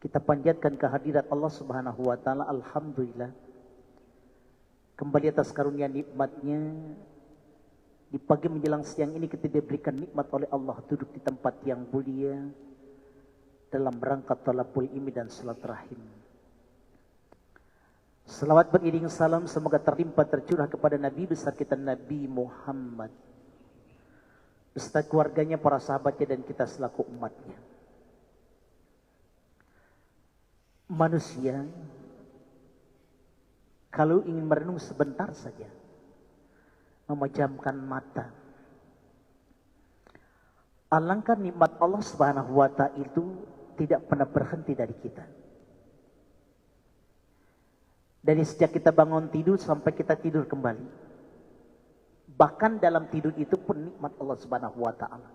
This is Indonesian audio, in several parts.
Kita panjatkan kehadirat Allah Subhanahu wa taala, alhamdulillah. Kembali atas karunia nikmatnya, di pagi menjelang siang ini kita diberikan nikmat oleh Allah duduk di tempat yang mulia dalam rangka talabul ilmi dan silaturahim. Salawat beriring salam semoga terlimpah tercurah kepada Nabi besar kita Nabi Muhammad, beserta keluarganya, para sahabatnya, dan kita selaku umatnya. Manusia kalau ingin merenung sebentar saja, memejamkan mata, alangkah nikmat Allah Subhanahu wa taala itu tidak pernah berhenti dari kita. Dari sejak kita bangun tidur sampai kita tidur kembali. Bahkan dalam tidur itu pun nikmat Allah Subhanahu wa taala.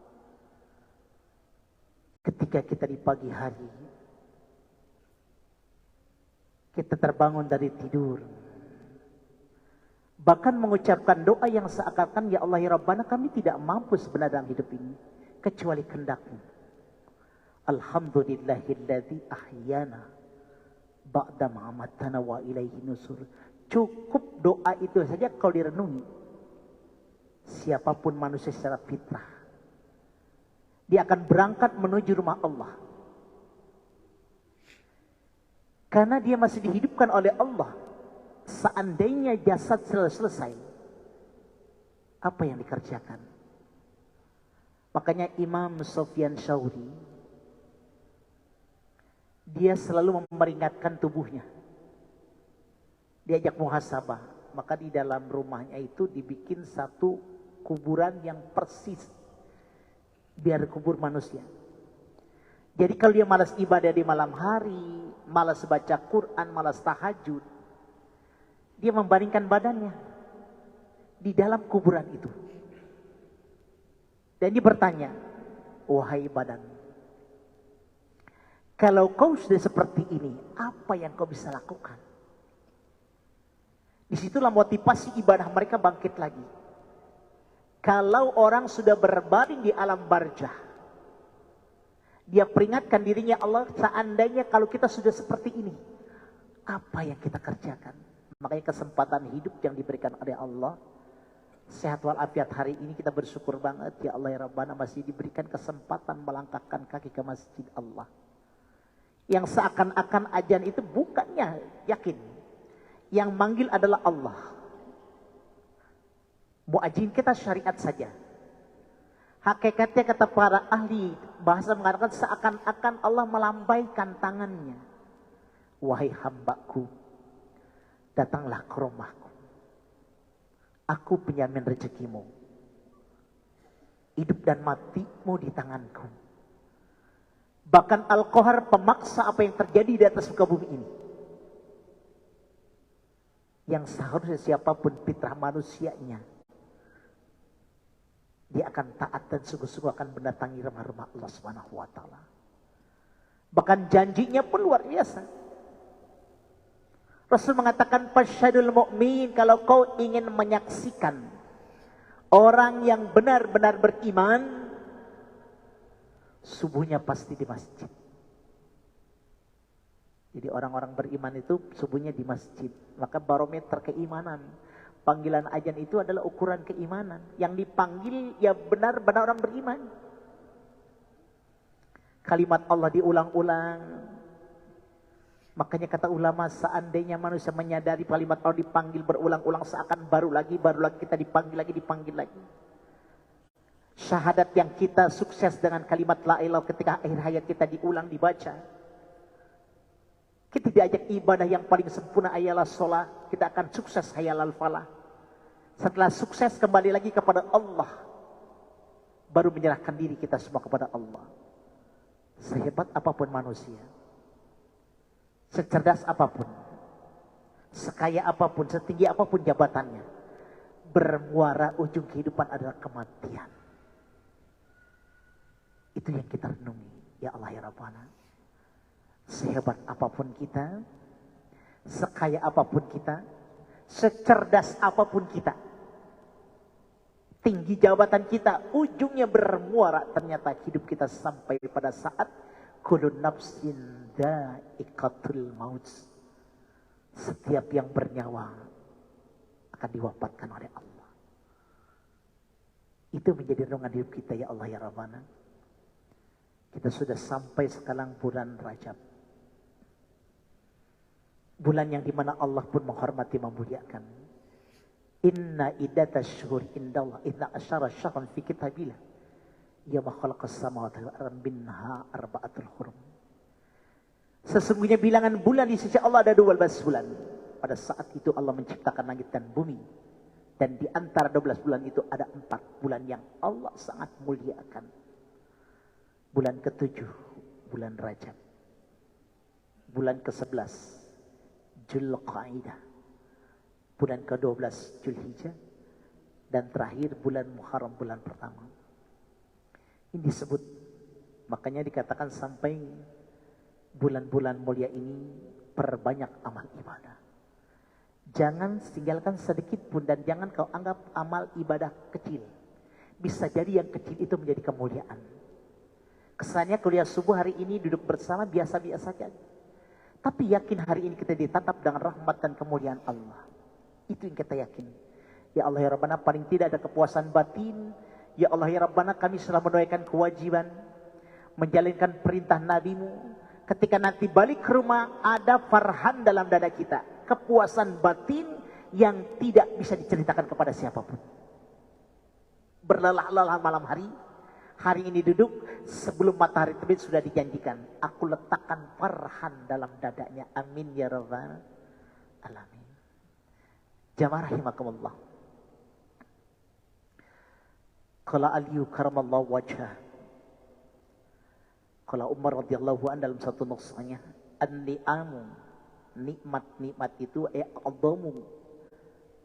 Ketika kita di pagi hari, kita terbangun dari tidur, bahkan mengucapkan doa yang seakan-akan, ya Allah ya Rabbana, kami tidak mampu sebenarnya dalam hidup ini kecuali kehendak-Mu. Alhamdulillahilladzi ahyana ba'da ma amatana wa ilaihi nusur. Cukup doa itu saja kalau direnungi. Siapapun manusia secara fitrah, dia akan berangkat menuju rumah Allah. Karena dia masih dihidupkan oleh Allah. Seandainya jasad selesai, apa yang dikerjakan? Makanya Imam Sufyan Tsauri, dia selalu memperingatkan tubuhnya. Diajak muhasabah, maka di dalam rumahnya itu dibikin satu kuburan yang persis biar kubur manusia. Jadi kalau dia malas ibadah di malam hari, malas baca Quran, malas tahajud, dia membaringkan badannya di dalam kuburan itu. Dan dia bertanya, wahai badan, kalau kau sudah seperti ini, apa yang kau bisa lakukan? Disitulah motivasi ibadah mereka bangkit lagi. Kalau orang sudah berbaring di alam barzah, dia peringatkan dirinya, Allah, seandainya kalau kita sudah seperti ini, apa yang kita kerjakan? Makanya kesempatan hidup yang diberikan oleh Allah, sehat walafiat hari ini kita bersyukur banget. Ya Allah ya Rabbana, masih diberikan kesempatan melangkahkan kaki ke masjid Allah. Yang seakan-akan ajan itu bukannya yakin. Yang manggil adalah Allah. Muadzin kita syariat saja. Hakikatnya kata para ahli bahasa mengatakan seakan-akan Allah melambaikan tangannya. Wahai hambaku, datanglah ke rumahku. Aku penjamin rezekimu. Hidup dan matimu di tanganku. Bahkan Al-Qahar pemaksa apa yang terjadi di atas muka bumi ini. Yang seharusnya siapapun fitrah manusianya, dia akan taat dan sungguh-sungguh akan mendatangi rumah-rumah Allah Subhanahu wa taala. Bahkan janjinya pun luar biasa. Rasul mengatakan, "Fasyadul mu'min," kalau kau ingin menyaksikan orang yang benar-benar beriman, subuhnya pasti di masjid. Jadi orang-orang beriman itu subuhnya di masjid. Maka barometer keimanan, panggilan ajan itu adalah ukuran keimanan. Yang dipanggil ya benar-benar orang beriman. Kalimat Allah diulang-ulang. Makanya kata ulama, seandainya manusia menyadari kalimat Allah dipanggil berulang-ulang, seakan baru lagi kita dipanggil lagi. Syahadat yang kita sukses dengan kalimat la ilaha ketika akhir hayat kita diulang dibaca. Kita diajak ibadah yang paling sempurna ayalah sholat, kita akan sukses hayalal falah. Setelah sukses kembali lagi kepada Allah, baru menyerahkan diri kita semua kepada Allah. Sehebat apapun manusia, secerdas apapun, sekaya apapun, setinggi apapun jabatannya, bermuara ujung kehidupan adalah kematian. Itu yang kita renungi. Ya Allah ya Rabbana, sehebat apapun kita, sekaya apapun kita, secerdas apapun kita, tinggi jabatan kita, ujungnya bermuara ternyata hidup kita sampai pada saat kullu nafsin dha'iqatul maut. Setiap yang bernyawa akan diwafatkan oleh Allah. Itu menjadi renungan hidup kita ya Allah ya Rabbana. Kita sudah sampai sekarang bulan Rajab. Bulan yang dimana Allah pun menghormati, memuliakan. Inna iddatas syuhur indallah inna asyara syahran fi kitabillah yawma khalaqas samawati wal arda minha arba'atul hurum. Sesungguhnya bilangan bulan di sisi Allah ada 12 bulan. Pada saat itu Allah menciptakan langit dan bumi. Dan di antara 12 bulan itu ada 4 bulan yang Allah sangat muliakan. Bulan ke-7, bulan Rajab. Bulan ke-11, Zulqa'dah. Bulan ke-12, Zulhijjah. Dan terakhir bulan Muharram, bulan pertama. Ini disebut, makanya dikatakan sampai bulan-bulan mulia ini perbanyak amal ibadah. Jangan tinggalkan sedikit pun dan jangan kau anggap amal ibadah kecil. Bisa jadi yang kecil itu menjadi kemuliaan. Kesannya kuliah subuh hari ini duduk bersama biasa-biasa saja. Tapi yakin hari ini kita ditatap dengan rahmat dan kemuliaan Allah. Itu yang kita yakin. Ya Allah ya Rabbana, paling tidak ada kepuasan batin. Ya Allah ya Rabbana, kami sudah menunaikan kewajiban, menjalankan perintah Nabi-Mu. Ketika nanti balik ke rumah ada farhan dalam dada kita. Kepuasan batin yang tidak bisa diceritakan kepada siapapun. Berlelah-lelah malam hari. Hari ini duduk sebelum matahari terbit sudah dijanjikan. Aku letakkan farhan dalam dadanya. Amin ya rabbal alamin. Jamaah rahimakumullah. Qala Aliyu karamallahu wajhah. Qala Umar radhiyallahu an dalam satu nuksanya, an-ni'amu, nikmat-nikmat itu a'dhamu,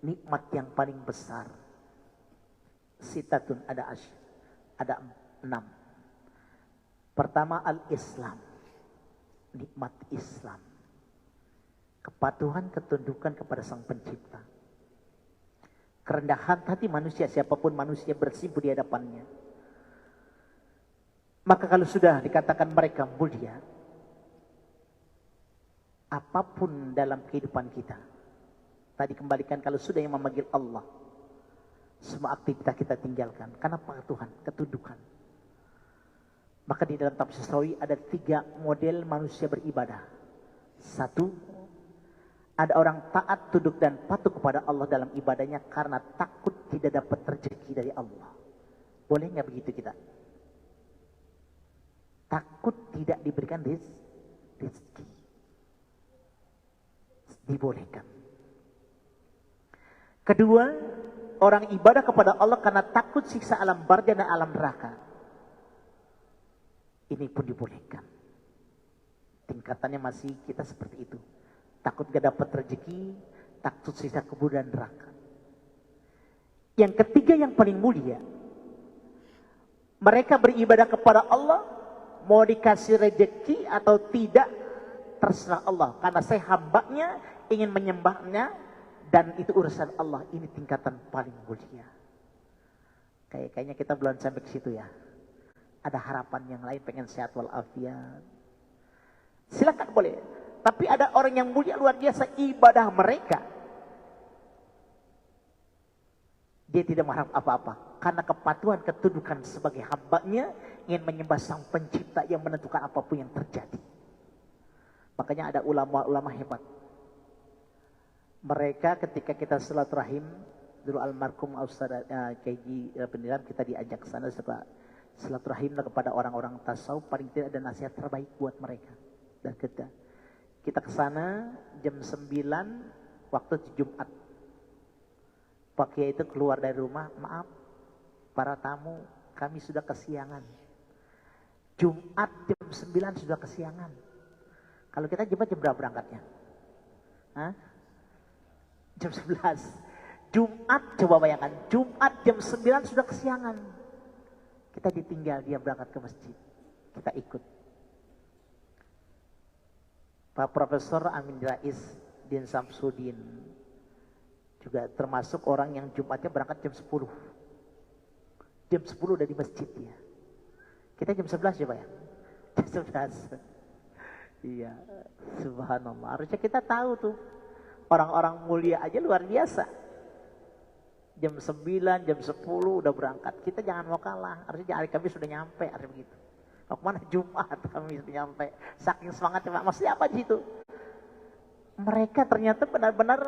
nikmat yang paling besar. Sitatun ada 6. Pertama al-Islam, nikmat Islam. Kepatuhan, ketundukan kepada Sang Pencipta. Kerendahan hati manusia, siapapun manusia bersimpuh di hadapannya. Maka kalau sudah dikatakan mereka mulia, apapun dalam kehidupan kita, tadi kembalikan kalau sudah yang memanggil Allah, semua aktivitas kita tinggalkan. Karena Tuhan, ketundukan. Maka di dalam tafsir Sawi ada 3 model manusia beribadah. 1, ada orang taat, tunduk dan patuh kepada Allah dalam ibadahnya karena takut tidak dapat rezeki dari Allah. Boleh nggak begitu kita? Takut tidak diberikan rezeki. Dibolehkan. Kedua, orang ibadah kepada Allah karena takut siksa alam barzah dan alam neraka. Ini pun dibolehkan. Tingkatannya masih kita seperti itu. Takut gak dapat rezeki, takut siksa kubur dan neraka. Yang ketiga yang paling mulia, mereka beribadah kepada Allah, mau dikasih rezeki atau tidak, terserah Allah. Karena saya hambanya, ingin menyembahnya, dan itu urusan Allah. Ini tingkatan paling mulia. Kayaknya kita belum sampai ke situ ya. Ada harapan yang lain, pengen sehat walafiat. Silakan boleh. Tapi ada orang yang mulia luar biasa, ibadah mereka. Dia tidak mengharap apa-apa. Karena kepatuhan, ketundukan sebagai hambanya, ingin menyembah Sang Pencipta yang menentukan apapun yang terjadi. Makanya ada ulama-ulama hebat. Mereka ketika kita silaturahim, dulu almarhum Ustaz Kaiji Pendiram, kita diajak ke sana silaturahim kepada orang-orang tasawuf, paling tidak ada nasihat terbaik buat mereka. Dan kita ke sana jam 9 waktu Jumat. Pak Kiai itu keluar dari rumah, maaf para tamu, kami sudah kesiangan. Jumat jam 9 sudah kesiangan. Kalau kita Jumat jam berapa berangkatnya? Hah? Jam 11. Jumat, coba bayangkan, Jumat jam 9 sudah kesiangan. Kita ditinggal, dia berangkat ke masjid. Kita ikut. Pak Profesor Amin Rais Din Samsudin juga termasuk orang yang Jumatnya berangkat jam 10. Jam 10 udah di masjid dia. Kita jam 11 coba ya. Jam 11. Iya, subhanallah. Harusnya kita tahu tuh. Orang-orang mulia aja luar biasa. Jam 9, jam 10 udah berangkat. Kita jangan mau kalah. Harusnya hari Kamis sudah nyampe, harusnya begitu. Mau kemana? Jumat Kamis sudah nyampe. Saking semangatnya, Pak. Maksudnya apa di situ? Mereka ternyata benar-benar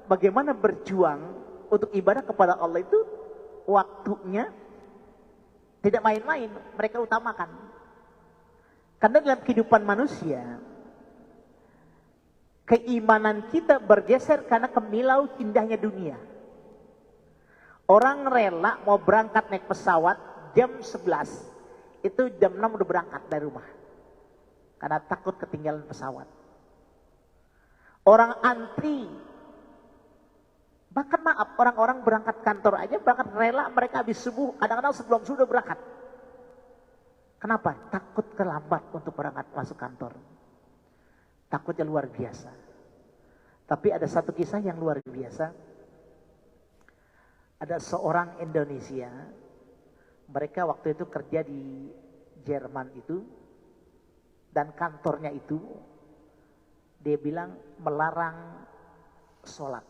bagaimana berjuang untuk ibadah kepada Allah itu waktunya tidak main-main. Mereka utamakan. Karena dalam kehidupan manusia, keimanan kita bergeser karena kemilau indahnya dunia. Orang rela mau berangkat naik pesawat jam 11. Itu jam 6 udah berangkat dari rumah. Karena takut ketinggalan pesawat. Orang antri. Bahkan maaf, orang-orang berangkat kantor aja, berangkat rela mereka habis subuh, kadang-kadang sebelum sudah berangkat. Kenapa? Takut terlambat untuk berangkat masuk kantor. Takutnya luar biasa. Tapi ada satu kisah yang luar biasa. Ada seorang Indonesia, mereka waktu itu kerja di Jerman itu, dan kantornya itu, dia bilang melarang sholat.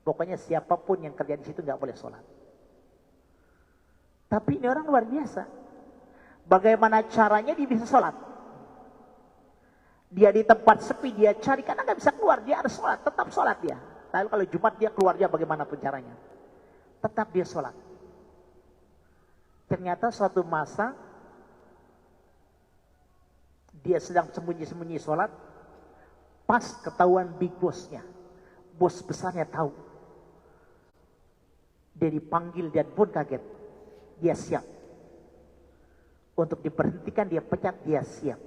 Pokoknya siapapun yang kerja di situ nggak boleh sholat. Tapi ini orang luar biasa. Bagaimana caranya dia bisa sholat? Dia di tempat sepi, dia cari, karena nggak bisa keluar, dia harus sholat, tetap sholat dia. Lalu kalau Jumat dia keluar dia bagaimanapun caranya. Tetap dia sholat. Ternyata suatu masa, dia sedang sembunyi-sembunyi sholat, pas ketahuan big bossnya, bos besarnya tahu. Dia dipanggil dan pun kaget, dia siap. Untuk diberhentikan, dia pecat, dia siap.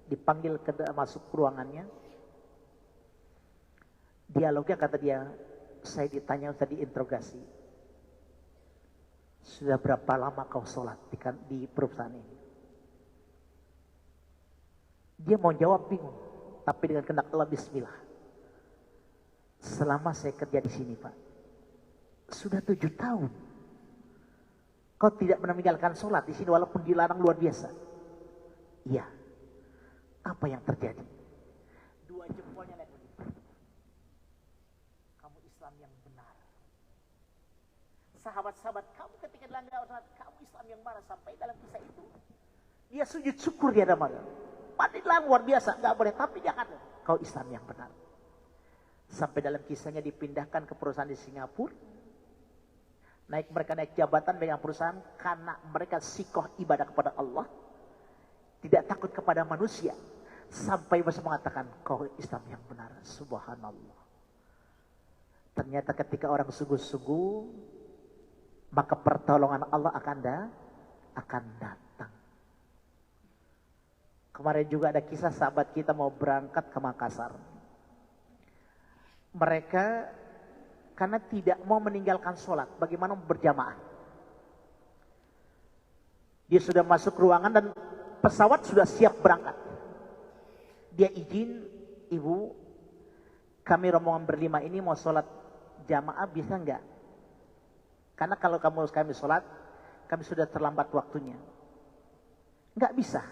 Dipanggil masuk ke ruangannya. Dialognya kata dia, saya ditanya, saya diinterogasi. Sudah berapa lama kau sholat di perusahaan ini? Dia mau jawab bingung, tapi dengan kehendak Allah, bismillah. Selama saya kerja di sini, Pak, sudah 7 tahun. Kau tidak pernah meninggalkan sholat di sini walaupun dilarang luar biasa. Iya. Apa yang terjadi? 2 jempolnya lihat begitu. Kamu Islam yang benar. Sahabat-sahabat kamu ketika dilanggar sholat, kamu Islam yang benar. Sampai dalam kisah itu, dia sujud syukur dia ada marah. Padahal luar biasa, nggak boleh. Tapi jangan, kau Islam yang benar. Sampai dalam kisahnya dipindahkan ke perusahaan di Singapura. Mereka naik jabatan dengan perusahaan karena mereka sikoh ibadah kepada Allah, tidak takut kepada manusia, sampai bisa mengatakan kau Islam yang benar. Subhanallah. Ternyata ketika orang sungguh-sungguh, maka pertolongan Allah akan datang. Kemarin juga ada kisah sahabat kita mau berangkat ke Makassar. Mereka karena tidak mau meninggalkan sholat, bagaimana berjamaah. Dia sudah masuk ruangan dan pesawat sudah siap berangkat. Dia izin, ibu, kami rombongan berlima ini mau sholat jamaah bisa enggak? Karena kalau kami sholat, kami sudah terlambat waktunya. Enggak bisa.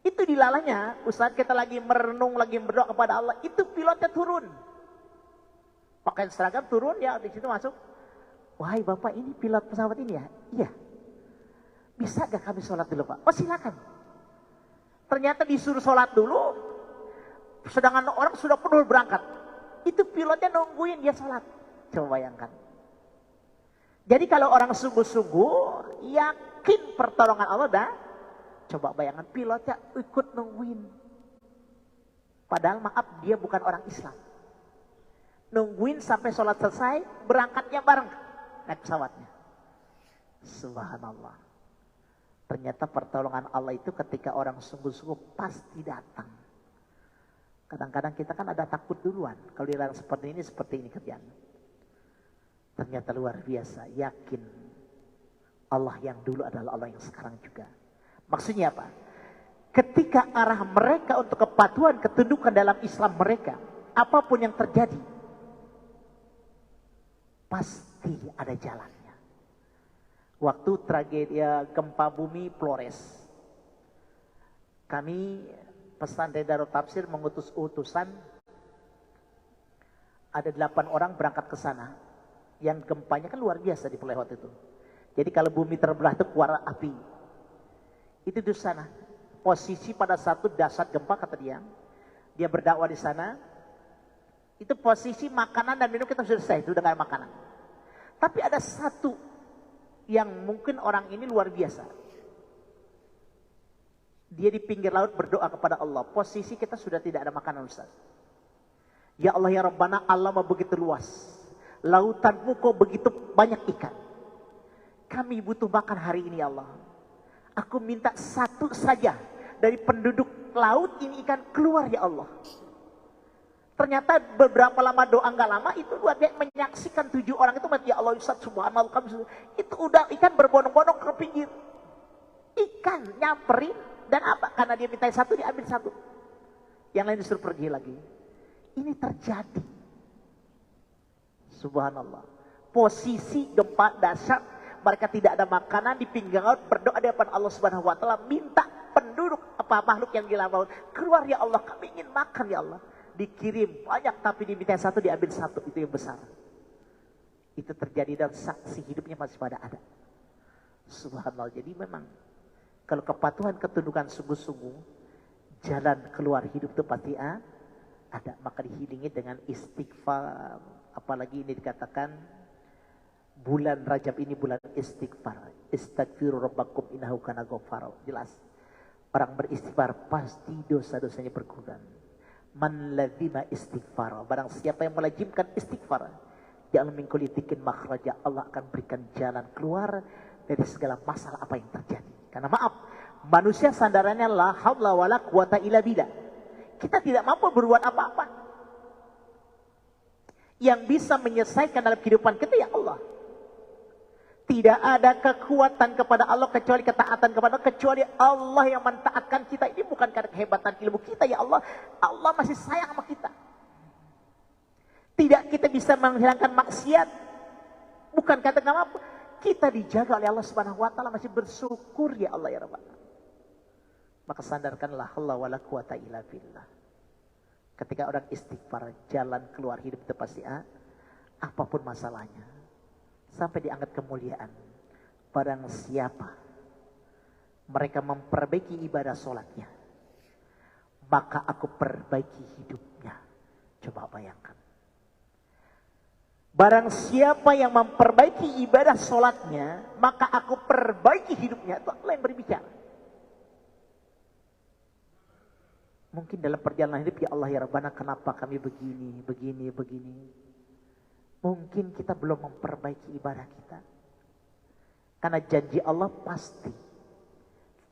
Itu dilalanya, Ustaz kita lagi merenung, lagi berdoa kepada Allah, itu pilotnya turun. Pakaian seragam turun, ya di situ masuk. Wahai Bapak, ini pilot pesawat ini ya? Iya. Bisa gak kami sholat dulu Pak? Oh silakan. Ternyata disuruh sholat dulu, sedangkan orang sudah penuh berangkat. Itu pilotnya nungguin dia sholat. Coba bayangkan. Jadi kalau orang sungguh-sungguh, yakin pertolongan Allah dah. Coba bayangkan pilotnya ikut nungguin. Padahal maaf, dia bukan orang Islam. Nungguin sampai sholat selesai, berangkatnya bareng naik pesawatnya. Subhanallah. Ternyata pertolongan Allah itu ketika orang sungguh-sungguh pasti datang. Kadang-kadang kita kan ada takut duluan. Kalau dilarang seperti ini kerjaan. Ternyata luar biasa, yakin Allah yang dulu adalah Allah yang sekarang juga. Maksudnya apa? Ketika arah mereka untuk kepatuhan, ketundukan dalam Islam mereka, apapun yang terjadi, pasti ada jalannya. Waktu tragedi gempa bumi Flores, Kami pesantren Darut Tafsir mengutus utusan, ada 8 orang berangkat ke sana. Yang gempanya kan luar biasa di Pulau Lewat itu. Jadi kalau bumi terbelah itu keluar api. Itu di sana. Posisi pada satu dasar gempa kata dia. Dia berdakwah di sana. Itu posisi makanan dan minum kita sudah selesai, itu udah gak ada makanan. Tapi ada satu yang mungkin orang ini luar biasa. Dia di pinggir laut berdoa kepada Allah. Posisi kita sudah tidak ada makanan, Ustaz. Ya Allah ya Rabbana, alam begitu luas. Lautanmu kok begitu banyak ikan. Kami butuh makan hari ini ya Allah. Aku minta satu saja dari penduduk laut ini ikan keluar ya Allah. Ternyata beberapa lama doa nggak lama itu dia menyaksikan 7 orang itu mati. Ya Allah Ustaz subhanallah kami itu udah ikan berbondong-bondong ke pinggir. Ikan nyamperin dan apa? Karena dia minta satu diambil satu. Yang lain disuruh pergi lagi. Ini terjadi. Subhanallah. Posisi gempa dahsyat, mereka tidak ada makanan di pinggir laut, berdoa di hadapan Allah Subhanahu wa taala, minta penduduk makhluk yang di laut keluar ya Allah, kami ingin makan ya Allah. Dikirim banyak tapi diminta satu diambil satu, itu yang besar. Itu terjadi dan saksi hidupnya masih pada ada. Subhanallah. Jadi memang kalau kepatuhan ketundukan sungguh-sungguh, jalan keluar hidup itu pasti ada. Maka dihilingi dengan istighfar. Apalagi ini dikatakan bulan Rajab ini bulan istighfar. Istaghfiru rabbakum innahu kana ghaffara. Jelas. Orang beristighfar pasti dosa-dosanya berkurang. Man ladzima istighfar. Barang siapa yang melazimkan istighfar, ja'al min kulli dhikin makhraja. Allah akan berikan jalan keluar dari segala masalah apa yang terjadi. Karena maaf, manusia sandarannya la haula wala quwata illa billah. Kita tidak mampu berbuat apa-apa. Yang bisa menyelesaikan dalam kehidupan kita ya Allah. Tidak ada kekuatan kepada Allah kecuali ketaatan kepada Allah, kecuali Allah yang mentaatkan kita. Ini bukan karena kehebatan ilmu kita ya Allah. Allah masih sayang sama kita. Tidak kita bisa menghilangkan maksiat. Bukan kata nggak mampu. Kita dijaga oleh Allah Subhanahu wa taala, masih bersyukur ya Allah ya Rabbana. Maka sandarkanlah Allah wala quwata illa billah. Ketika orang istighfar, jalan keluar hidup itu pasti apapun masalahnya. Sampai diangkat kemuliaan. Barang siapa mereka memperbaiki ibadah sholatnya, maka aku perbaiki hidupnya. Coba bayangkan. Barang siapa yang memperbaiki ibadah sholatnya, maka aku perbaiki hidupnya. Itu Allah yang berbicara. Mungkin dalam perjalanan hidup, ya Allah ya Rabbana, kenapa kami begini. Mungkin kita belum memperbaiki ibadah kita. Karena janji Allah pasti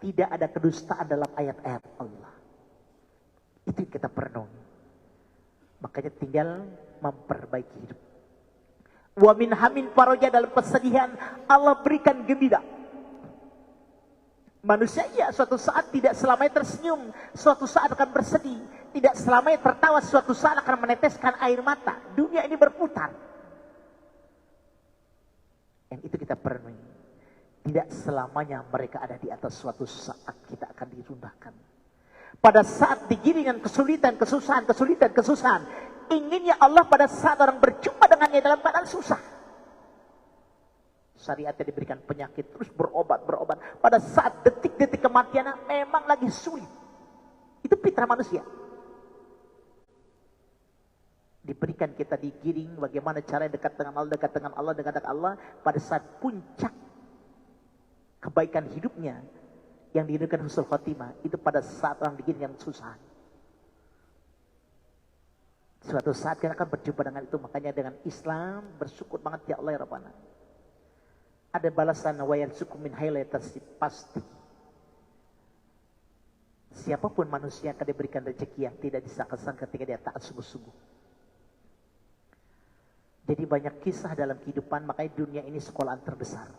tidak ada kedustaan dalam ayat-ayat Allah. Itu yang kita perenungi. Makanya tinggal memperbaiki hidup. Wa min hamin faraja, dalam kesedihan Allah berikan gembira. Manusia ya suatu saat tidak selamanya tersenyum, suatu saat akan bersedih, tidak selamanya tertawa, suatu saat akan meneteskan air mata. Dunia ini berputar. Yang itu kita perenungi. Tidak selamanya mereka ada di atas, suatu saat kita akan dirundahkan. Pada saat digiringan kesulitan, kesusahan, inginnya Allah pada saat orang berjumpa dengannya dalam keadaan susah. Syariatnya diberikan penyakit, terus berobat. Pada saat detik-detik kematian memang lagi sulit. Itu fitrah manusia. Diberikan kita digiring bagaimana cara dekat dengan Allah, pada saat puncak kebaikan hidupnya yang dirindukan husnul khotimah, itu pada saat orang digiring yang susah. Suatu saat kita akan berjumpa dengan itu. Makanya dengan Islam bersyukur banget ya Allah ya Rabbana. Ada balasan wa yarzuqu min haylatasib, pasti. Siapapun manusia akan diberikan rezeki yang tidak disangka-sangka ketika dia taat sungguh-sungguh. Jadi banyak kisah dalam kehidupan, makanya dunia ini sekolahan terbesar.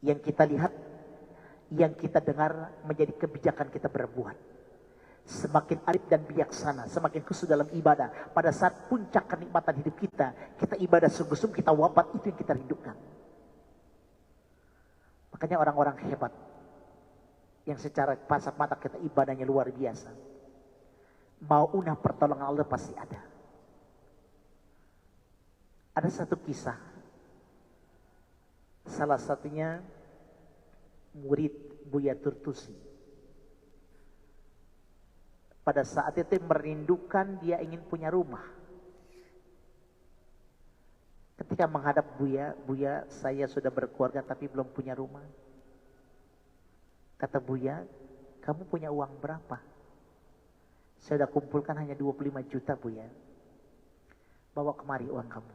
Yang kita lihat, yang kita dengar menjadi kebijakan kita berbuat. Semakin arif dan bijaksana, semakin khusyuk dalam ibadah. Pada saat puncak kenikmatan hidup kita ibadah sungguh-sungguh, kita wafat, itu yang kita rindukan. Makanya orang-orang hebat yang secara kasat mata kita ibadahnya luar biasa. Maunah pertolongan Allah pasti ada. Ada satu kisah. Salah satunya murid Buya Turtusi. Pada saat itu merindukan dia ingin punya rumah. Ketika menghadap Buya, Buya saya sudah berkeluarga tapi belum punya rumah. Kata Buya, kamu punya uang berapa? Saya sudah kumpulkan hanya 25 juta Buya. Bawa kemari uang kamu.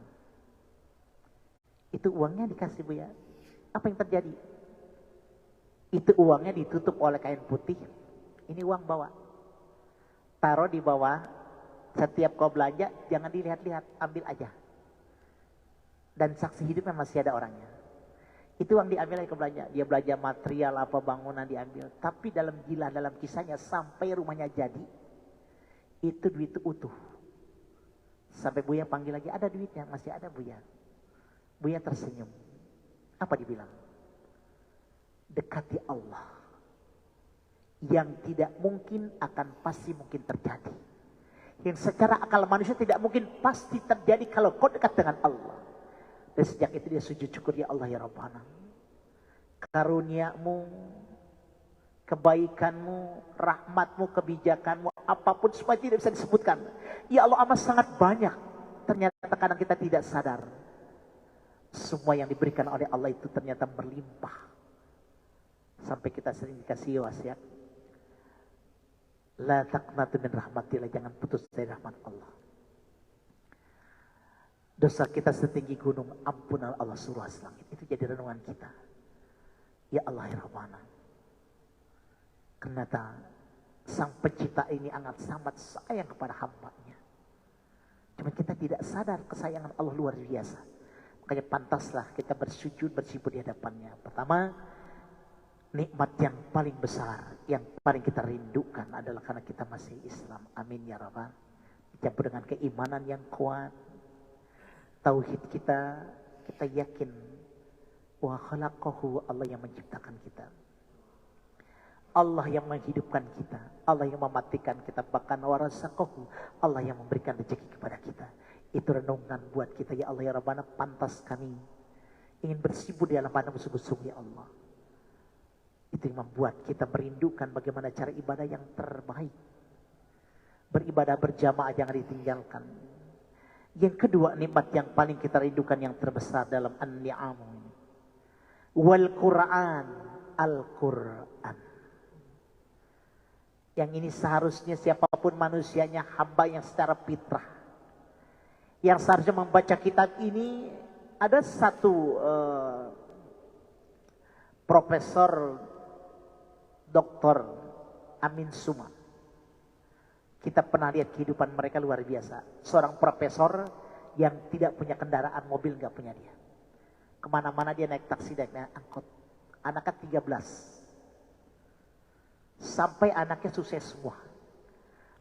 Itu uangnya dikasih Buya. Apa yang terjadi? Itu uangnya ditutup oleh kain putih. Ini uang bawa. Taruh di bawah. Setiap kau belanja jangan dilihat-lihat, ambil aja. Dan saksi hidupnya masih ada orangnya. Itu uang diambil ke belanja. Dia belanja material apa bangunan diambil. Tapi dalam kisahnya sampai rumahnya jadi. Itu duit itu utuh. Sampai Buya panggil lagi, ada duitnya, masih ada Buya. Buya tersenyum. Apa dibilang? Dekati Allah. Yang tidak mungkin akan pasti mungkin terjadi. Yang secara akal manusia tidak mungkin pasti terjadi kalau kau dekat dengan Allah. Dan sejak itu dia sujud syukur, ya Allah ya Rabbana. Karuniamu, kebaikanmu, rahmatmu, kebijakanmu, apapun semua tidak bisa disebutkan. Ya Allah amat sangat banyak. Ternyata kadang kita tidak sadar. Semua yang diberikan oleh Allah itu ternyata berlimpah. Sampai kita sering dikasih wasiat. La taqnatu min rahmatillah, jangan putus dari rahmat Allah. Dosa kita setinggi gunung, ampunan Allah seluas langit. Itu jadi renungan kita. Ya Allah ya Rabbana. Ternyata Sang Pencipta ini sangat sayang kepada hamba-Nya. Cuma kita tidak sadar kesayangan Allah luar biasa. Makanya pantaslah kita bersujud bersibuk di hadapannya. Pertama, nikmat yang paling besar, yang paling kita rindukan adalah karena kita masih Islam. Amin ya Rabbal. Dicampur dengan keimanan yang kuat. Tauhid kita yakin. Wa khalaqahu, Allah yang menciptakan kita. Allah yang menghidupkan kita. Allah yang mematikan kita. Bahkan warazaqahu, Allah yang memberikan rezeki kepada kita. Itu renungan buat kita. Ya Allah ya Rabbana, pantas kami ingin bersibuk di dalam padamu sungguh-sungguh ya Allah. Itu yang membuat kita merindukan bagaimana cara ibadah yang terbaik. Beribadah berjamaah jangan ditinggalkan. Yang kedua, nikmat yang paling kita rindukan yang terbesar dalam an-ni'amu. Wal Qur'an, Al-Qur'an. Yang ini seharusnya siapapun manusianya, hamba yang secara fitrah. Yang seharusnya membaca kitab ini, ada satu Profesor Dr. Amin Suma. Kita pernah lihat kehidupan mereka luar biasa. Seorang profesor yang tidak punya kendaraan, mobil nggak punya dia. Kemana-mana dia naik taksi, naik angkot. Anaknya 13. Sampai anaknya sukses semua.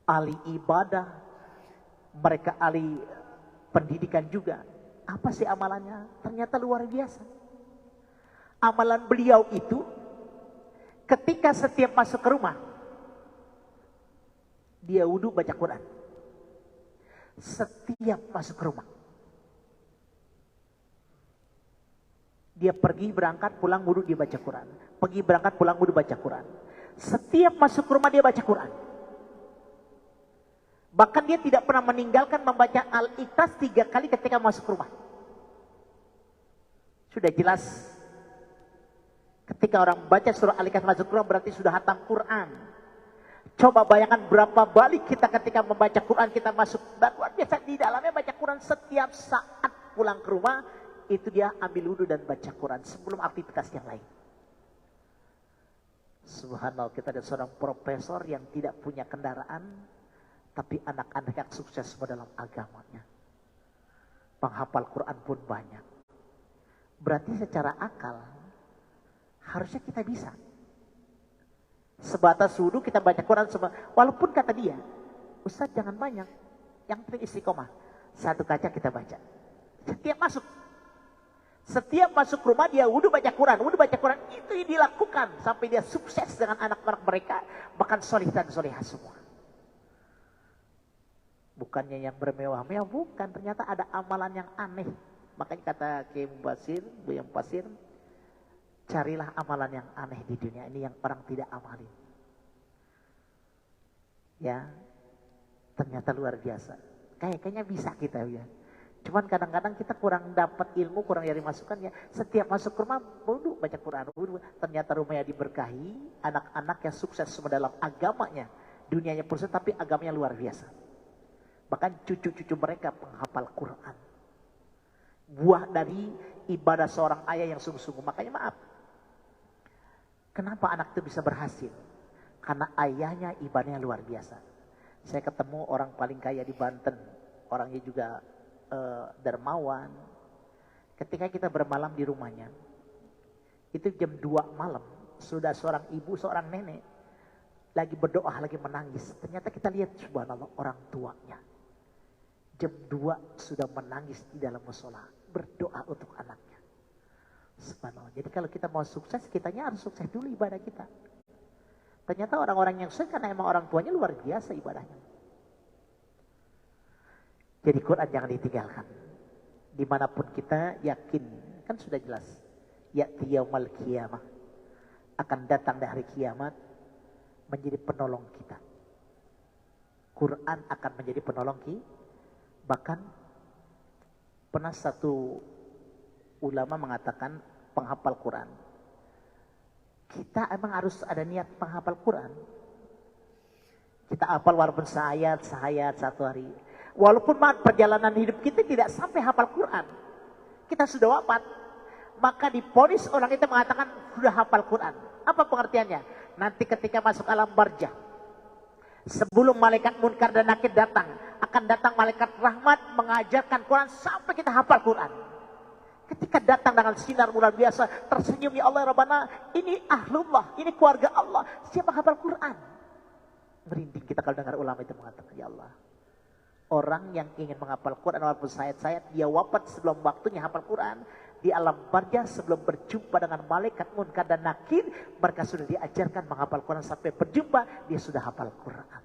Ahli ibadah, mereka ahli pendidikan juga. Apa sih amalannya? Ternyata luar biasa. Amalan beliau itu, ketika setiap masuk ke rumah, dia wudhu baca Quran. Setiap masuk ke rumah. Dia pergi berangkat pulang wudhu dia baca Quran. Pergi berangkat pulang wudhu baca Quran. Setiap masuk ke rumah dia baca Quran. Bahkan dia tidak pernah meninggalkan membaca Al-Ikhlas 3 kali ketika masuk ke rumah. Sudah jelas. Ketika orang baca surah Al-Ikhlas masuk ke rumah berarti sudah hatam Quran. Coba bayangkan berapa balik kita ketika membaca Quran kita masuk. Dan luar biasa di dalamnya baca Quran setiap saat pulang ke rumah. Itu dia ambil wudhu dan baca Quran sebelum aktivitas yang lain. Subhanallah, kita ada seorang profesor yang tidak punya kendaraan. Tapi anak-anak yang sukses semua dalam agamanya. Penghafal Quran pun banyak. Berarti secara akal harusnya kita bisa. Sebatas wudhu kita baca Quran semua. Walaupun kata dia, Ustaz jangan banyak. Yang penting istiqomah. 1 kaca kita baca. Setiap masuk. Setiap masuk rumah dia wudhu baca Quran, wudhu baca Quran. Itu yang dilakukan sampai dia sukses dengan anak-anak mereka, bahkan solih dan solihah semua. Bukannya yang bermewah-mewah, bukan. Ternyata ada amalan yang aneh. Makanya kata Kiai Mubasir, Buya Mubasir, carilah amalan yang aneh di dunia ini yang orang tidak amalin. Ya, ternyata luar biasa. Kayaknya bisa kita ya. Cuman kadang-kadang kita kurang dapat ilmu, kurang dari masukan ya. Setiap masuk ke rumah, wudhu, baca Quran. Wudhu. Ternyata rumahnya diberkahi, anak-anak yang sukses semua dalam agamanya. Dunianya pun tapi agamanya luar biasa. Bahkan cucu-cucu mereka penghafal Quran. Buah dari ibadah seorang ayah yang sungguh-sungguh. Makanya maaf. Kenapa anak itu bisa berhasil? Karena ayahnya ibadahnya luar biasa. Saya ketemu orang paling kaya di Banten. Orangnya juga dermawan. Ketika kita bermalam di rumahnya, itu jam 2 malam, sudah seorang ibu, seorang nenek lagi berdoa, lagi menangis. Ternyata kita lihat subhanallah orang tuanya jam 2 sudah menangis di dalam mushola, berdoa untuk anaknya. Subhanallah. Jadi kalau kita mau sukses, kitanya harus sukses dulu ibadah kita. Ternyata orang-orang yang sukses karena emang orang tuanya luar biasa ibadahnya. Jadi Quran jangan ditinggalkan. Dimanapun kita yakin, kan sudah jelas. Ya'ti yaumal qiyamah. Akan datang di hari kiamat menjadi penolong kita. Quran akan menjadi penolong kita. Bahkan pernah satu ulama mengatakan penghafal Quran. Kita emang harus ada niat penghafal Quran. Kita hafal walaupun sehayat satu hari. Walaupun perjalanan hidup kita tidak sampai hafal Quran. Kita sudah wafat. Maka diponis orang itu mengatakan sudah hafal Quran. Apa pengertiannya? Nanti ketika masuk alam barzah, sebelum malaikat munkar dan nakir datang, akan datang malaikat rahmat mengajarkan Quran sampai kita hafal Quran. Ketika datang dengan sinar luar biasa, tersenyum, ya Allah Rabbana, ini ahlullah, ini keluarga Allah, siapa hafal Quran? Merinding kita kalau dengar ulama itu mengatakan, ya Allah. Orang yang ingin menghafal Quran walaupun sayat-sayat, dia wafat sebelum waktunya hafal Quran. Di alam barzah sebelum berjumpa dengan malaikat munkar dan nakir, mereka sudah diajarkan menghafal Quran sampai berjumpa, dia sudah hafal Quran.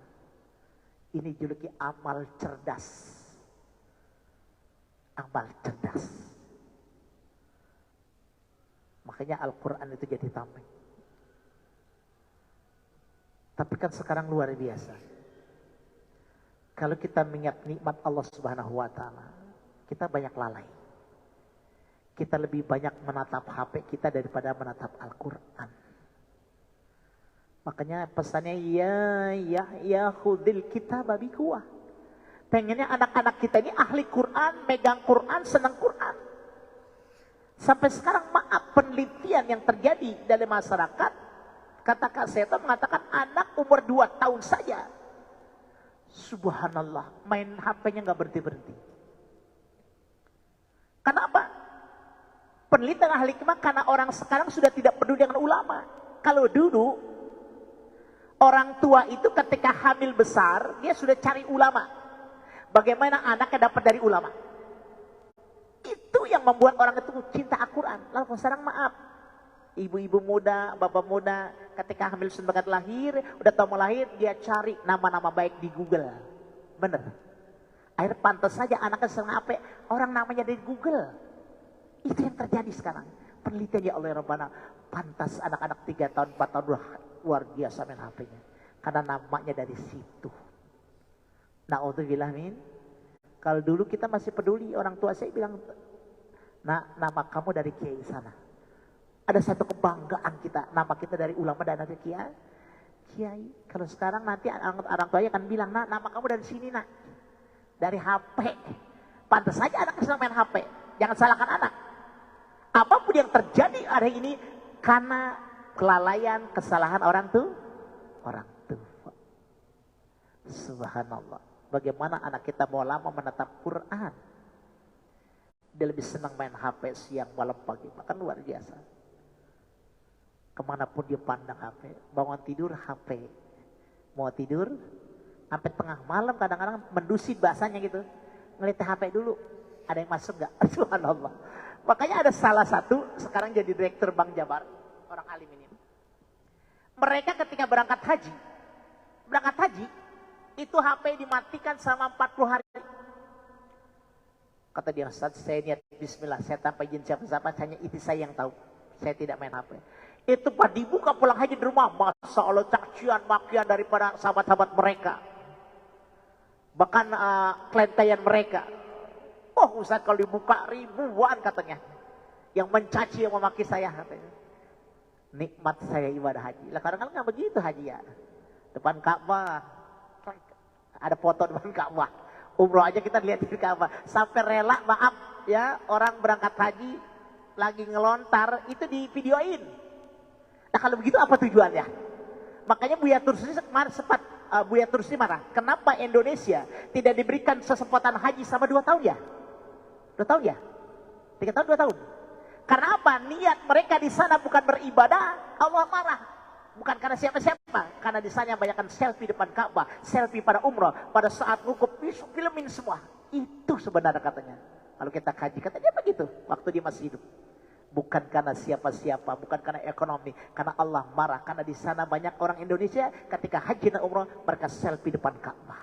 Ini juluki amal cerdas. Amal cerdas. Makanya Al-Quran itu jadi tameng. Tapi kan sekarang luar biasa. Kalau kita mengingat nikmat Allah Subhanahu wa Ta'ala, kita banyak lalai. Kita lebih banyak menatap HP kita daripada menatap Al-Quran. Makanya pesannya, ya khudil kitab bikuah. Pengennya anak-anak kita ini ahli Quran, megang Quran, senang Quran. Sampai sekarang maaf, penelitian yang terjadi dalam masyarakat, kata Kak Seto mengatakan anak umur 2 tahun saja, subhanallah, main HP-nya nggak berhenti-berhenti. Kenapa? Penelitian ahli hikmah, karena orang sekarang sudah tidak peduli dengan ulama. Kalau dulu, orang tua itu ketika hamil besar, dia sudah cari ulama. Bagaimana anaknya dapat dari ulama. Itu yang membuat orang itu cinta Al-Quran. Lalu sekarang maaf, ibu-ibu muda, bapak muda, ketika hamil sebagai lahir, udah tahu mau lahir, dia cari nama-nama baik di Google. Bener. Akhirnya pantas saja anaknya senang apa, orang namanya dari Google. Itu yang terjadi sekarang. Penelitian ya Allah Rabbana, pantas anak-anak 3 tahun, 4 tahun luar biasa main HP-nya. Karena namanya dari situ. Na'udzubillah min. Kalau dulu kita masih peduli, orang tua saya bilang, nama kamu dari kiai sana. Ada satu kebanggaan kita, nama kita dari ulama dan dari kiai. Kalau sekarang nanti orang tuanya akan bilang, nama kamu dari sini nak, dari HP. Pantas saja anak senang main HP, jangan salahkan anak. Apapun yang terjadi hari ini karena kelalaian, kesalahan orang tua. Subhanallah. Bagaimana anak kita mau lama menatap Quran? Dia lebih senang main HP siang, malam, pagi. Maka luar biasa. Kemanapun dia pandang HP. Bangun tidur HP. Mau tidur, sampai tengah malam kadang-kadang mendusit bahasanya gitu. Ngeliat HP dulu. Ada yang masuk gak? Subhanallah. Makanya ada salah satu, sekarang jadi direktur Bank Jabar, orang alim ini. Mereka ketika berangkat haji, itu HP dimatikan selama 40 hari. Kata dia, Ustaz, saya niat bismillah, saya tanpa izin siapa-siapa, hanya itu saya yang tahu. Saya tidak main HP. Itu pas dibuka pulang haji di rumah, Masya Allah, cacian, makian daripada sahabat-sahabat mereka. Bahkan kelentaian mereka. Oh Ustaz, kalau dibuka ribuan katanya. Yang mencaci, yang memaki saya katanya. Nikmat saya ibadah haji. Lah kadang-kadang nggak begitu haji ya. Depan Ka'bah. Ada foto depan Ka'bah. Umroh aja kita lihat di Ka'bah. Sampai rela, maaf ya, orang berangkat haji lagi ngelontar, itu di videoin. Nah kalau begitu apa tujuannya? Makanya Buya Tursi sempat Buya Tursi marah. Kenapa Indonesia tidak diberikan kesempatan haji sama 2 tahun ya? 2 tahun ya? 3 tahun, 2 tahun. Karena apa? Niat mereka di sana bukan beribadah, Allah marah. Bukan karena siapa-siapa. Karena di sana banyakkan selfie depan Ka'bah, selfie pada umrah, pada saat wukuf, filmin semua. Itu sebenarnya katanya. Kalau kita kaji, katanya begitu waktu dia masih hidup. Bukan karena siapa-siapa, bukan karena ekonomi, karena Allah marah. Karena di sana banyak orang Indonesia ketika haji dan umrah mereka selfie depan Ka'bah.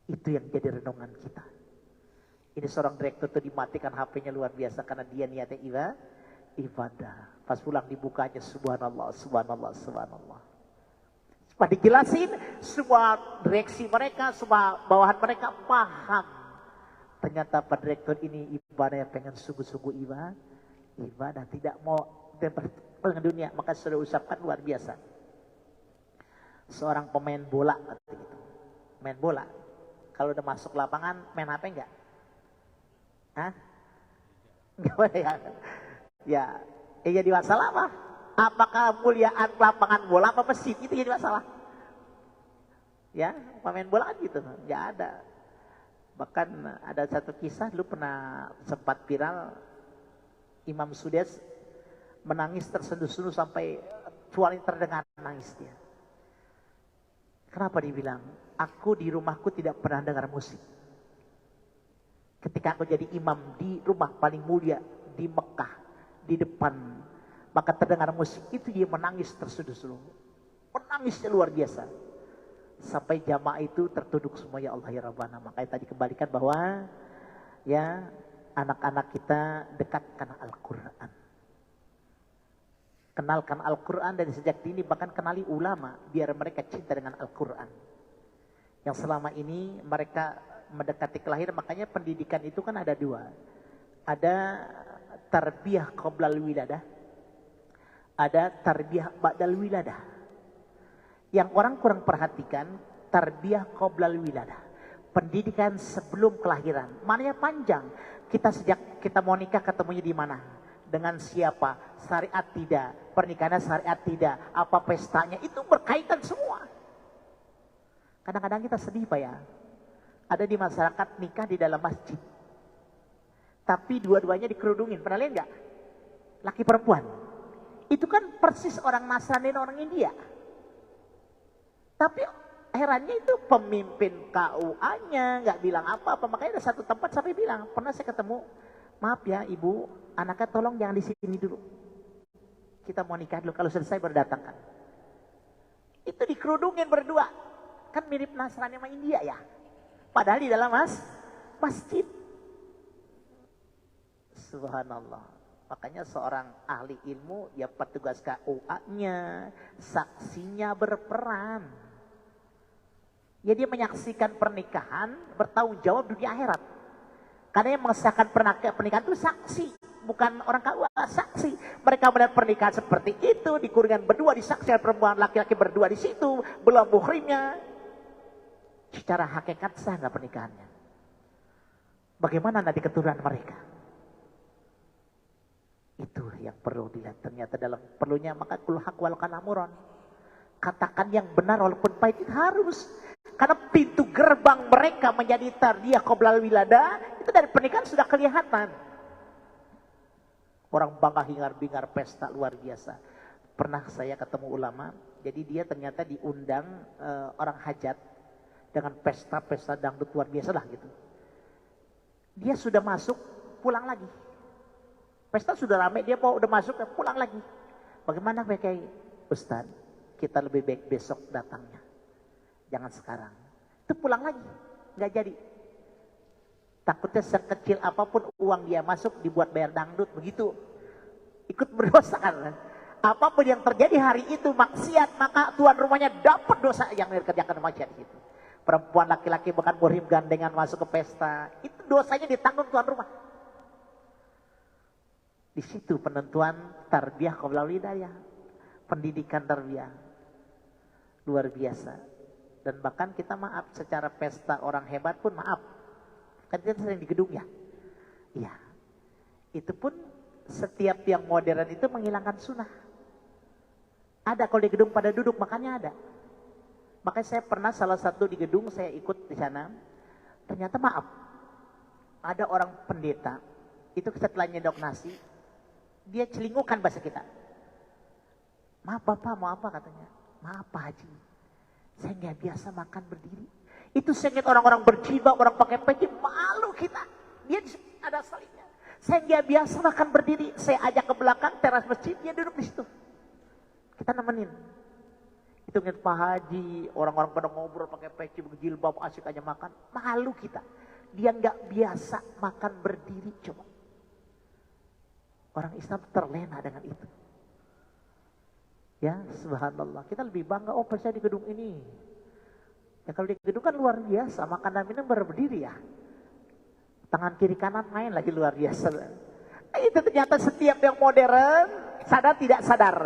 Itu yang jadi renungan kita. Ini seorang direktur itu dimatikan HP-nya luar biasa karena dia niatnya ibadah. Pas pulang dibukanya subhanallah, subhanallah, subhanallah. Setelah dijelasin, semua direksi mereka, semua bawahan mereka paham. Ternyata Pak Direktur ini ibadah yang pengen sungguh-sungguh ibadah. Tidak mau dengan dunia, maka sudah ucapkan luar biasa. Seorang pemain bola, main bola. Kalau udah masuk lapangan, main HP enggak? Hah? Enggak boleh ya? Ya, jadi masalah apa? Apakah muliaan lapangan bola apa mesin? Itu jadi masalah. Ya, pemain bola kan gitu, enggak ada. Bahkan ada satu kisah dulu pernah sempat viral, Imam Sudes menangis tersenduh-senduh sampai suaranya terdengar nangis dia. Kenapa dibilang? Aku di rumahku tidak pernah dengar musik. Ketika aku jadi imam di rumah paling mulia di Mekah, di depan, maka terdengar musik, itu dia menangis tersenduh-senduh. Menangisnya luar biasa. Sampai jamaah itu tertunduk semua, ya Allah ya Rabbana. Makanya tadi kembalikan bahwa ya anak-anak kita dekatkan Al-Quran. Kenalkan Al-Quran dari sejak dini, bahkan kenali ulama biar mereka cinta dengan Al-Quran. Yang selama ini mereka mendekati kelahiran, makanya pendidikan itu kan ada 2. Ada tarbiyah qoblal wiladah, ada tarbiyah ba'dal wiladah. Yang orang kurang perhatikan, tarbiyah qoblal wiladah, pendidikan sebelum kelahiran. Maknanya panjang. Kita sejak kita mau nikah ketemunya di mana? Dengan siapa? Syariat tidak, pernikahannya syariat tidak, apa pestanya, itu berkaitan semua. Kadang-kadang kita sedih Pak ya. Ada di masyarakat nikah di dalam masjid. Tapi dua-duanya dikerudungin. Pernah lihat nggak? Laki perempuan. Itu kan persis orang Nasrani dan orang India. Tapi herannya itu pemimpin KUA-nya nggak bilang apa-apa. Makanya ada satu tempat sampai bilang, pernah saya ketemu, maaf ya ibu, anaknya tolong jangan di sini dulu. Kita mau nikah dulu, kalau selesai berdatangkan. Itu dikerudungin berdua. Kan mirip Nasrani sama India ya. Padahal di dalam masjid. Subhanallah. Makanya seorang ahli ilmu, ya petugas KUA-nya, saksinya berperan. Ya dia menyaksikan pernikahan, bertanggung jawab dunia akhirat. Karena yang mengesahkan pernikahan itu saksi, bukan orang KUA, saksi. Mereka benar pernikahan seperti itu, dikurungan berdua, disaksikan perempuan laki-laki berdua di situ, belum muhrimnya. Secara hakikat sah nggak pernikahannya? Bagaimana nanti keturunan mereka? Itu yang perlu dilihat. Ternyata dalam perlunya, maka kul haq wal kanamuron. Katakan yang benar walaupun pahit, itu harus. Karena pintu gerbang mereka menjadi tarbiyah qoblal wilada, itu dari pernikahan sudah kelihatan. Orang bangga hingar-bingar pesta luar biasa. Pernah saya ketemu ulama, jadi dia ternyata diundang orang hajat dengan pesta-pesta dangdut luar biasa lah gitu. Dia sudah masuk pulang lagi. Pesta sudah ramai, dia udah masuk, pulang lagi. Bagaimana pakai Ustaz? Kita lebih baik besok datangnya. Jangan sekarang. Itu pulang lagi. Nggak jadi. Takutnya sekecil apapun uang dia masuk dibuat bayar dangdut begitu. Ikut berdosa kan. Apapun yang terjadi hari itu maksiat, maka tuan rumahnya dapat dosa yang dikerjakan maksiat itu. Perempuan laki-laki bukan muhrim gandengan masuk ke pesta, itu dosanya ditanggung tuan rumah. Di situ penentuan tarbiyah qablal hidayah, pendidikan tarbiyah luar biasa. Dan bahkan kita maaf secara pesta orang hebat pun maaf, kan kita sering di gedung ya. Iya, itu pun setiap yang modern itu menghilangkan sunnah. Ada kalau di gedung pada duduk, makanya ada. Makanya saya pernah salah satu di gedung, saya ikut di sana. Ternyata maaf, ada orang pendeta, itu setelah nyedok nasi, dia celingukan bahasa kita. Maaf Bapak, mau apa katanya? Maaf Pak Haji, saya nggak biasa makan berdiri. Itu saya ingat orang-orang berjilbab, orang pakai peci, malu kita. Dia ada salibnya. Saya nggak biasa makan berdiri, saya ajak ke belakang teras masjid, dia duduk di situ. Kita nemenin. Itu ingat Pak Haji, orang-orang pada ngobrol pakai peci, berjilbab, asik aja makan. Malu kita. Dia nggak biasa makan berdiri, coba. Orang Islam terlena dengan itu. Ya, subhanallah. Kita lebih bangga, oh percaya di gedung ini. Ya kalau di gedung kan luar biasa, makan dan minum berdiri ya. Tangan kiri kanan main lagi luar biasa. Itu ternyata setiap yang modern, sadar tidak sadar,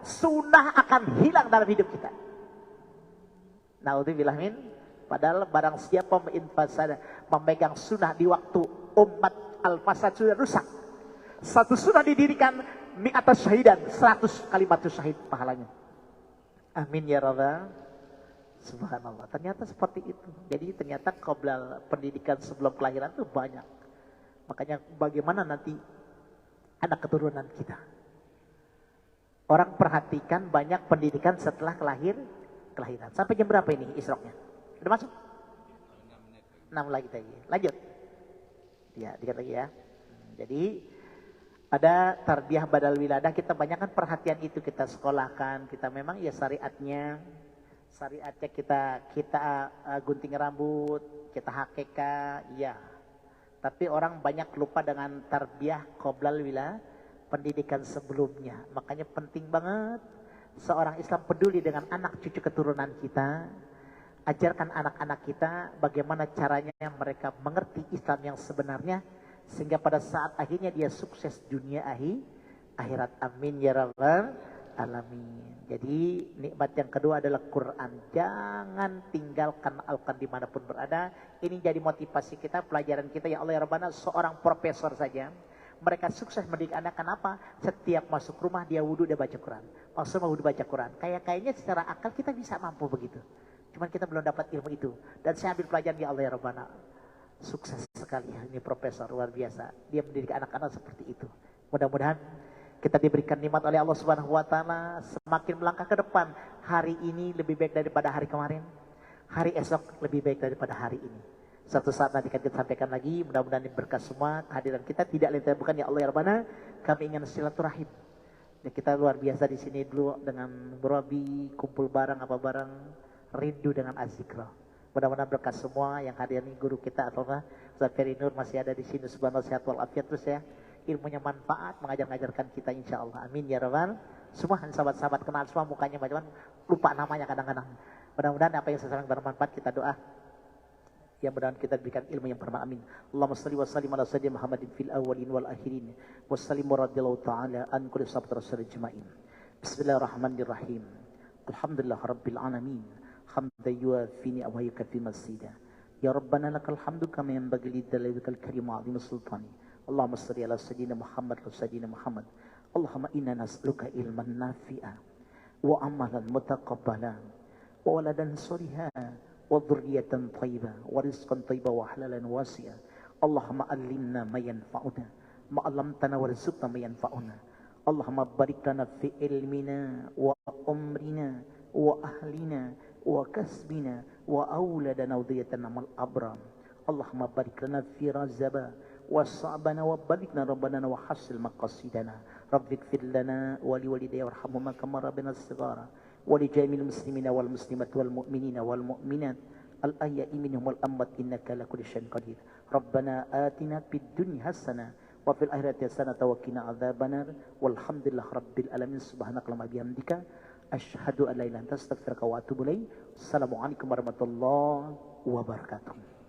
sunnah akan hilang dalam hidup kita. Naudzubillah min. Padahal barang siapa memegang sunnah di waktu umat al-fasad sudah rusak. Satu sunnah didirikan mi'atas syahidan, 100 kalimat syahid pahalanya. Amin ya rabbal. Subhanallah. Ternyata seperti itu. Jadi ternyata qoblal pendidikan sebelum kelahiran itu banyak. Makanya bagaimana nanti anak keturunan kita. Orang perhatikan banyak pendidikan setelah kelahiran. Sampai jam berapa ini isroknya? Udah masuk? 6 lagi tadi. Lanjut. Ya, dikit lagi ya. Jadi ada tarbiyah badal wiladah, kita banyak kan perhatian itu kita sekolahkan, kita memang ya syariatnya kita gunting rambut, kita hakeka, ya. Tapi orang banyak lupa dengan tarbiyah qoblal wiladah, pendidikan sebelumnya. Makanya penting banget seorang Islam peduli dengan anak cucu keturunan kita. Ajarkan anak-anak kita bagaimana caranya mereka mengerti Islam yang sebenarnya, sehingga pada saat akhirnya dia sukses dunia akhirat. Amin ya rabbal alamin. Jadi nikmat yang kedua adalah Quran. Jangan tinggalkan Al-Quran dimanapun berada. Ini jadi motivasi kita, pelajaran kita. Ya Allah ya Rabbana, seorang profesor saja mereka sukses mendidik anak. Kenapa? Setiap masuk rumah dia wudhu, dia baca Quran. Maksudnya wudhu baca Quran. Kayaknya secara akal kita bisa mampu begitu. Cuman kita belum dapat ilmu itu. Dan saya ambil pelajaran ya Allah ya Rabbana. Sukses sekali ini profesor, luar biasa. Dia mendidik anak-anak seperti itu. Mudah-mudahan kita diberikan nikmat oleh Allah Subhanahu wa taala, semakin melangkah ke depan. Hari ini lebih baik daripada hari kemarin. Hari esok lebih baik daripada hari ini. Suatu saat nanti akan kita sampaikan lagi, mudah-mudahan berkah semua kehadiran kita. Tidak lain bukan ya Allah ya Rabbana, kami ingin silaturahim. Ya, kita luar biasa di sini dulu dengan Borobi, kumpul bareng apa bareng, rindu dengan azikra. Mudah-mudahan berkah semua yang hadir ini, guru kita atau enggak Ustaz Ferry Nur masih ada di sini. Subhanallah, sehat walafiat terus ya. Ilmunya manfaat, mengajar-ngajarkan kita insya Allah. Amin ya rabbal. Semua sahabat-sahabat kenal semua mukanya, macam lupa namanya kadang-kadang. Mudah-mudahan apa yang saya sampaikan bermanfaat. Kita doa yang mudah-mudahan kita berikan ilmu yang bermanfaat. Amin. Allahumma shalli wa sallim ala sayyidina Muhammadin fil awwalin wal akhirin. Wassallimu radhiyallahu ta'ala an kulli sahabat rasul ajma'in. Bismillahirrahmanirrahim. Alhamdulillah rabbil alamin. Hamdan yuafini wa yukafi masjida. Ya Rabbana lakal hamdu kama yanbaghi lidzalikal karim wa 'azimi sultani. Allahumma shalli ala sayyidina Muhammad wa sayyidina Muhammad. Allahumma inna nas'aluka ilman nafi'a wa amalan mutaqabbala wa waladan shaliha wa dhurriyyatan thayyibah wa rizqan thayyiban wa halalan wasi'a. Allahumma allimna ma yanfa'una ma 'allamtana warzuqna ma yanfa'una. Allahumma barik lana fi ilmina wa umrina wa ahlina wa kasbina wa auladana wa dhurriyyatina mal abram. Allahumma barik lana fi razaba وصعبنا وبلغنا ربنا وحصل مقاصدنا رب اغفر لنا ولوالدي وارحمهما كما ربنا الصغار ولجميع المسلمين والمسلمات والمؤمنين والمؤمنات الأحياء منهم والأموات إنك على كل شيء قدير ربنا آتنا في الدنيا حسنة وفي الآخرة حسنة وقنا عذاب النار والحمد لله رب العالمين سبحانك اللهم وبحمدك أشهد أن لا إله إلا أنت أستغفرك وأتوب إليك السلام عليكم ورحمة الله wabarakatuh.